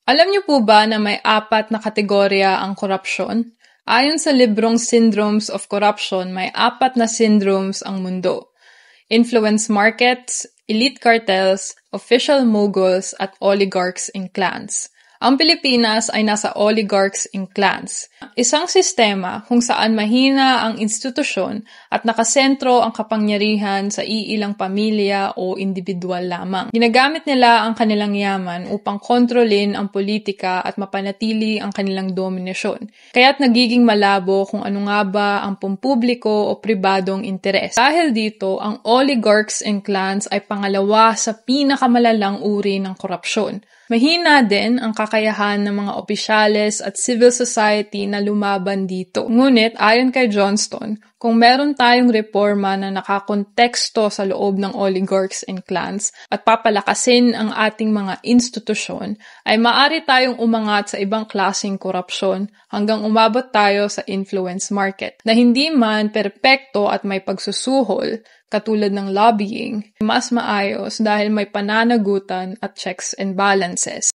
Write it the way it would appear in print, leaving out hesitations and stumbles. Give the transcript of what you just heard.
Alam niyo po ba na may 4 na kategorya ang korupsyon? Ayon sa librong Syndromes of Corruption, may 4 na syndromes ang mundo. Influence markets, elite cartels, official moguls, at oligarchs and clans. Ang Pilipinas ay nasa oligarchs and clans. Isang sistema kung saan mahina ang institusyon at nakasentro ang kapangyarihan sa iilang pamilya o individual lamang. Ginagamit nila ang kanilang yaman upang kontrolin ang politika at mapanatili ang kanilang dominasyon. Kaya't nagiging malabo kung ano nga ba ang pampubliko o pribadong interes. Dahil dito, ang oligarchs and clans ay pangalawa sa pinakamalalang uri ng korupsyon. Mahina din ang kakayahan ng mga opisyales at civil society na lumaban dito. Ngunit ayon kay Johnston, kung meron tayong reforma na nakakonteksto sa loob ng oligarchs and clans at papalakasin ang ating mga institusyon, ay maaari tayong umangat sa ibang klaseng korupsyon hanggang umabot tayo sa influence market, na hindi man perpekto at may pagsusuhol, katulad ng lobbying, mas maayos dahil may pananagutan at checks and balances.